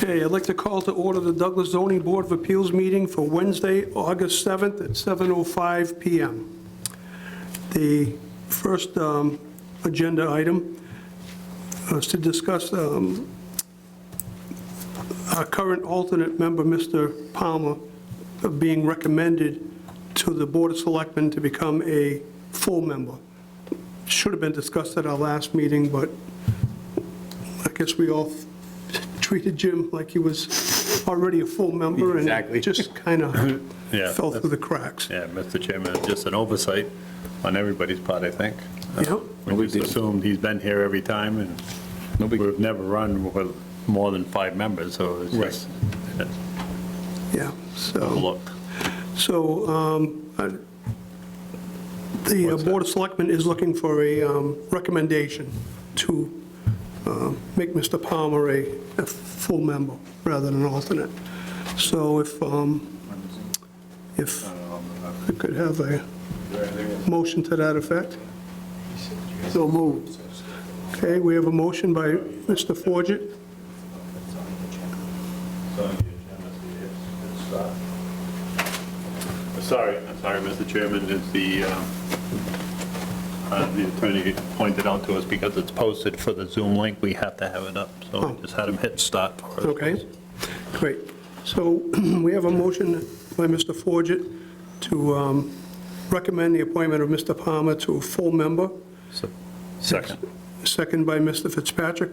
Okay, I'd like to call to order the Douglas Zoning Board of Appeals meeting for Wednesday, August 7th at 7:05 PM. The first agenda item is to discuss our current alternate member, Mr. Palmer, being recommended to the Board of Selectmen to become a full member. Should have been discussed at our last meeting, but I guess we all treated Jim like he was already a full member, and Exactly. it just kind of Yeah, fell through the cracks. Yeah, Mr. Chairman, just an oversight on everybody's part, I think. Yep. We just assumed he's been here every time, and we've never run with more than 5 members, so it's just Yeah, so, overlooked. the What's Board of Selectmen is looking for a recommendation to make Mr. Palmer a full member rather than an alternate. So if we could have a motion to that effect. So moved. Okay, we have a motion by Mr. Forget. I'm sorry, Mr. Chairman, is the attorney pointed out to us, because it's posted for the Zoom link, we have to have it up, so we just had him hit start for us. Okay, great. So we have a motion by Mr. Forget to recommend the appointment of Mr. Palmer to a full member. Second. Second by Mr. Fitzpatrick.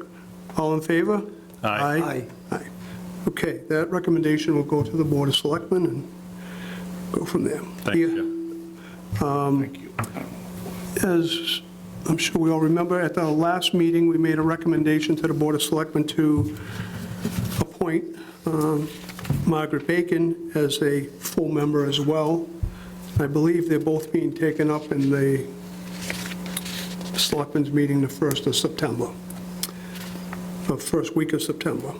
All in favor? Aye. Aye. Okay, that recommendation will go to the Board of Selectmen and go from there. Thank you. Thank you. As I'm sure we all remember, at the last meeting, we made a recommendation to the Board of Selectmen to appoint Margaret Bacon as a full member as well. I believe they're both being taken up in the Selectmen's meeting the 1st of September, the first week of September.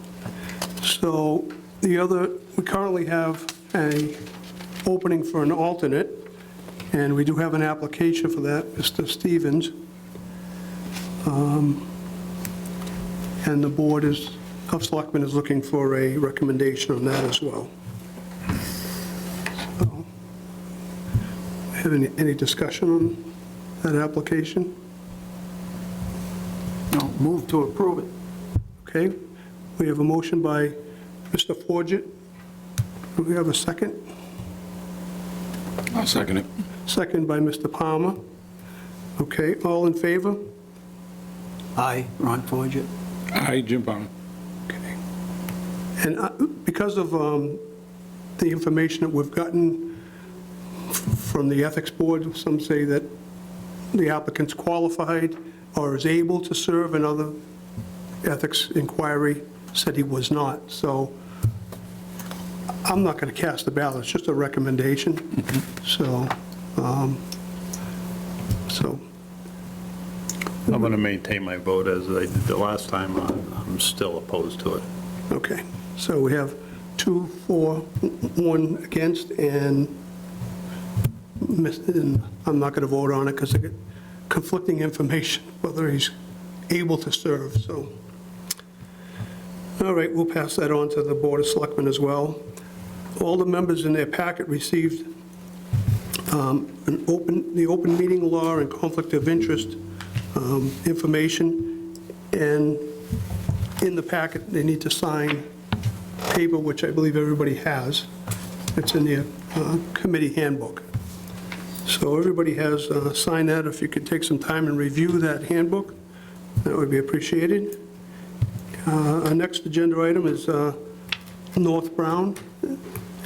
So we currently have an opening for an alternate, and we do have an application for that, Mr. Stevens. And the Board of Selectmen is looking for a recommendation on that as well. So, have any discussion on that application? No, move to approve it. Okay, we have a motion by Mr. Forget. Do we have a second? I'll second it. Second by Mr. Palmer. Okay, all in favor? Aye, Ron Forget. Aye, Jim Palmer. Okay. And because of the information that we've gotten from the Ethics Board, some say that the applicant's qualified or is able to serve. Another ethics inquiry said he was not. So I'm not going to cast a ballot, it's just a recommendation. So I'm going to maintain my vote as I did the last time. I'm still opposed to it. okay. So we have 2 for, 1 against, and I'm not going to vote on it because I get conflicting information, whether he's able to serve, so. All right, we'll pass that on to the Board of Selectmen as well. All the members in their packet received the open meeting law and conflict of interest information, and in the packet, they need to sign paper, which I believe everybody has. It's in their committee handbook. So everybody has signed that. If you could take some time and review that handbook, that would be appreciated. Our next agenda item is North Brown.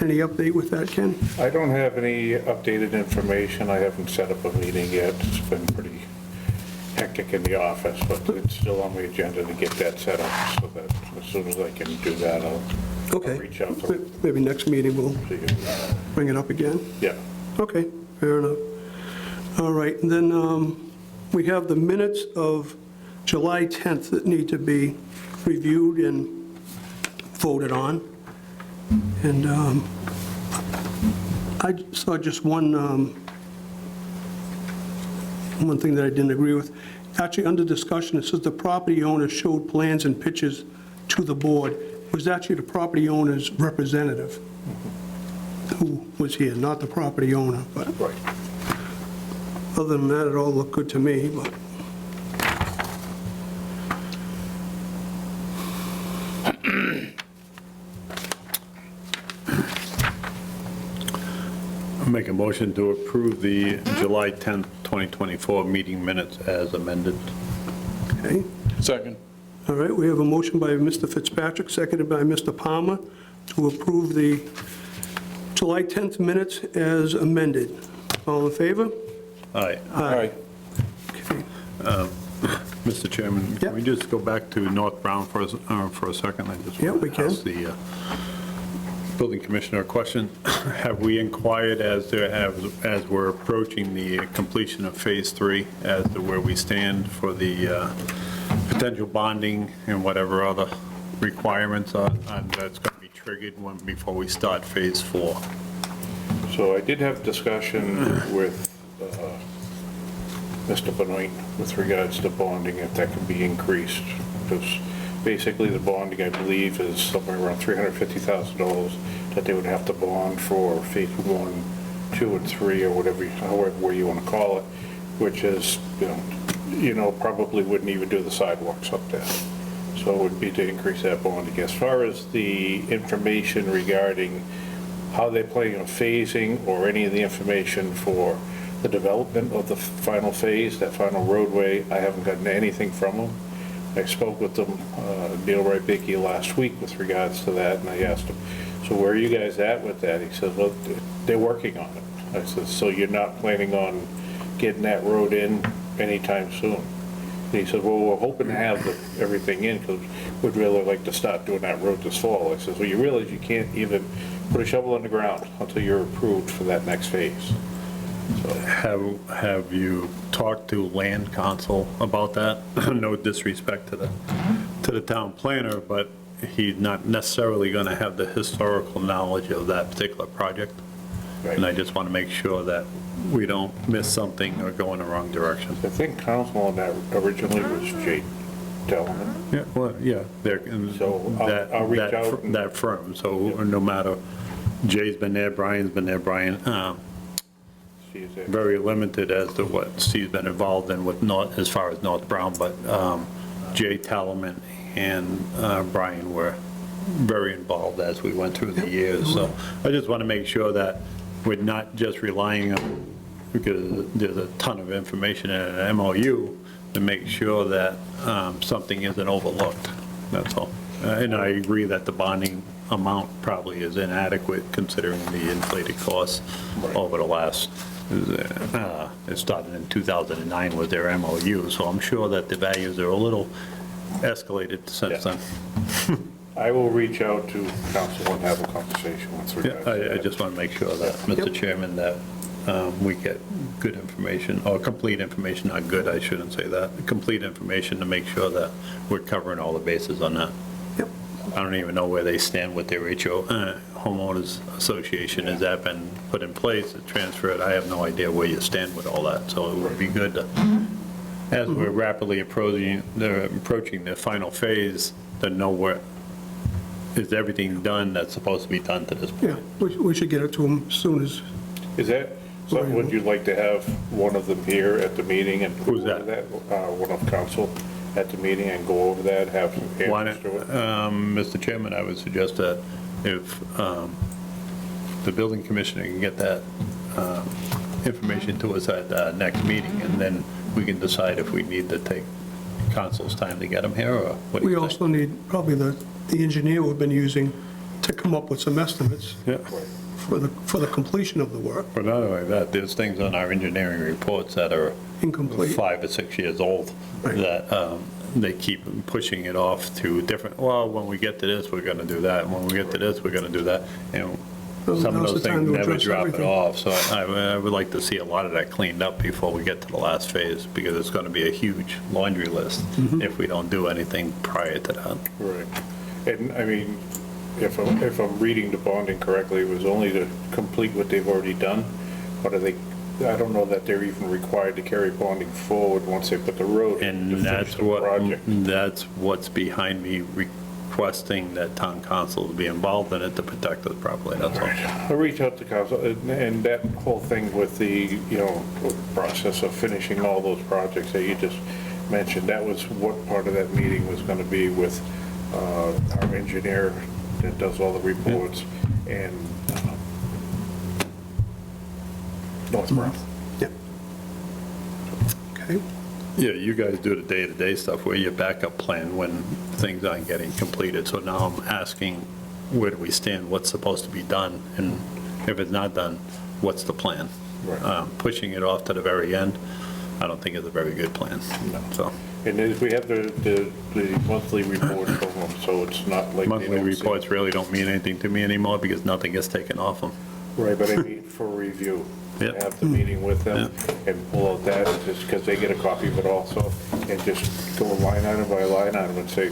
Any update with that, Ken? I don't have any updated information. I haven't set up a meeting yet. It's been pretty hectic in the office, but it's still on the agenda to get that set up, so that as soon as I can do that, I'll reach out to Maybe next meeting we'll you. bring it up again. Yeah. Okay, fair enough. All right, and then we have the minutes of July 10th that need to be reviewed and voted on. And I saw just one thing that I didn't agree with. Actually, under discussion, it says the property owner showed plans and pictures to the board, was actually the property owner's representative who was here, not the property owner, but Right. other than that, it all looked good to me, but I'll make a motion to approve the July 10th, 2024 meeting minutes as amended. okay. Second. All right, we have a motion by Mr. Fitzpatrick, seconded by Mr. Palmer, to approve the July 10th minutes as amended. All in favor? Aye. Aye. Okay. Mr. Chairman, Yep. can we just go back to North Brown for a second? I just Yep, want we to can. ask the building commissioner a question. Have we inquired as we're approaching the completion of Phase 3 as to where we stand for the potential bonding and whatever other requirements are that's going to be triggered before we start Phase 4? So I did have discussion with Mr. Benoit with regards to bonding, if that can be increased. Because basically the bonding, I believe, is somewhere around $350,000 that they would have to bond for Phase 1, 2, and 3, or whatever, however you want to call it, which is, probably wouldn't even do the sidewalks up there. So it would be to increase that bonding. As far as the information regarding how they're planning on phasing or any of the information for the development of the final phase, that final roadway, I haven't gotten anything from them. I spoke with them, Neil Rybicki, last week with regards to that, and I asked him, so where are you guys at with that? He says, well, they're working on it. I said, so you're not planning on getting that road in anytime soon? And he said, well, we're hoping to have everything in, because we'd really like to start doing that road this fall. I said, well, you realize you can't even put a shovel in the ground until you're approved for that next phase. So, Have you talked to land council about that? No disrespect to the town planner, but he's not necessarily going to have the historical knowledge of that particular project. right. And I just want to make sure that we don't miss something or go in the wrong direction. I think counsel on that originally was Jake Delman. Yeah, well, yeah, they're, So I'll reach out and- that firm, so no matter, Jay's been there, Brian's been there, Brian, See if they- very limited as to what Steve's been involved in with North, as far as North Brown, but Jay Talaman and Brian were very involved as we went through the years. So I just want to make sure that we're not just relying on, because there's a ton of information in an MOU, to make sure that something isn't overlooked, that's all. And I agree that the bonding amount probably is inadequate considering the inflated costs over the last, it started in 2009 with their MOU, so I'm sure that the values are a little escalated since Yeah. then. I will reach out to counsel and have a conversation with Yeah, regards to I that. just want to make sure that, Mr. Chairman, that we get good information, or complete information, not good, I shouldn't say that, complete information to make sure that we're covering all the bases on that. Yep. I don't even know where they stand with their homeowners association. Has that been put in place, transferred? I have no idea where you stand with all that, so it would be good to, as we're rapidly approaching the final phase, to know where, is everything done that's supposed to be done to this point? Yeah, we should get it to them as soon as, Is that, something? Would you like to have one of them here at the meeting and go Who's over that? One of counsel at the meeting and go over that, have some Why answers not, to it? Mr. Chairman, I would suggest that if the building commissioner can get that information to us at the next meeting, and then we can decide if we need to take council's time to get them here, or what do we you think? also need probably the engineer we've been using to come up with some estimates Yeah, for the completion of the work, but not only that, there's things on our engineering reports that are incomplete. 5 or 6 years old, Right. that they keep pushing it off to different, well, when we get to this, we're gonna do that, and when we get to this, we're gonna do that, and some of Now's those the time things to never address drop it everything. off, so I would like to see a lot of that cleaned up before we get to the last phase, because it's gonna be a huge laundry list Mm-hmm. if we don't do anything prior to that. Right. And, I mean, if I'm reading the bonding correctly, it was only to complete what they've already done, but are they, I don't know that they're even required to carry bonding forward once they put the road in to And finish that's the what, project. that's what's behind me requesting that town council be involved in it to protect us properly, that's all. I'll reach out to council, and that whole thing with the, process of finishing all those projects that you just mentioned, that was what part of that meeting was going to be with our engineer that does all the reports and North Brown. Yeah. Okay. Yeah, you guys do the day-to-day stuff where you backup plan when things aren't getting completed. So now I'm asking, where do we stand? What's supposed to be done? And if it's not done, what's the plan? Right. Pushing it off to the very end, I don't think is a very good plan. So And we have the monthly report from them, so it's not like. they monthly don't see- reports really don't mean anything to me anymore because nothing gets taken off them. Right, but I mean, for review. Yep. Have the meeting with them and pull out that, just because they get a copy of it also, and just go line item by line item and say,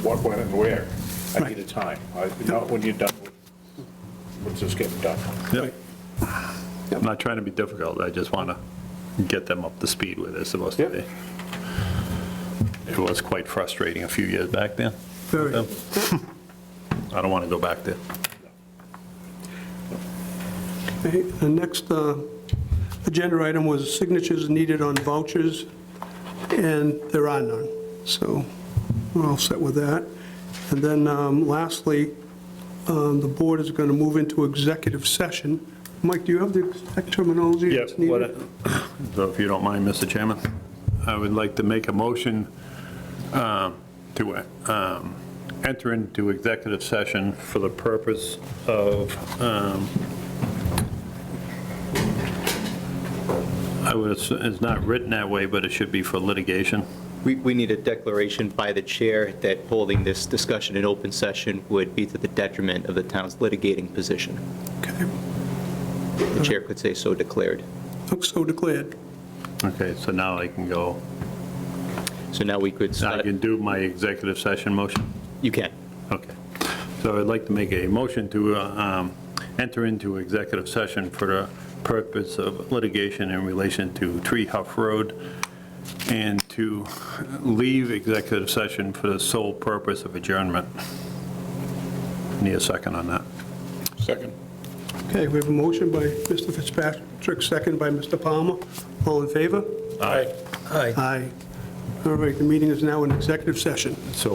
what, when, and where. I need a time, not when you're done with, what's this getting done. Yep. I'm not trying to be difficult, I just want to get them up to speed where they're supposed to Yep. be. It was quite frustrating a few years back then. Very. I don't want to go back there. Okay, the next agenda item was signatures needed on vouchers, and there are none. So we're all set with that. And then lastly, the board is going to move into executive session. Mike, do you have the exact terminology Yeah, that's needed? so if you don't mind, Mr. Chairman, I would like to make a motion to enter into executive session for the purpose of, it's not written that way, but it should be for litigation. We need a declaration by the chair that holding this discussion in open session would be to the detriment of the town's litigating position. Okay, The chair could say so declared. looks so declared. Okay, so now I can go, So now we could I start. can do my executive session motion? You can. Okay. So I'd like to make a motion to enter into executive session for the purpose of litigation in relation to Tree Huff Road, and to leave executive session for the sole purpose of adjournment. Need a second on that? Second. Okay, we have a motion by Mr. Fitzpatrick, second by Mr. Palmer. All in favor? Aye. Aye. All right, the meeting is now in executive session. So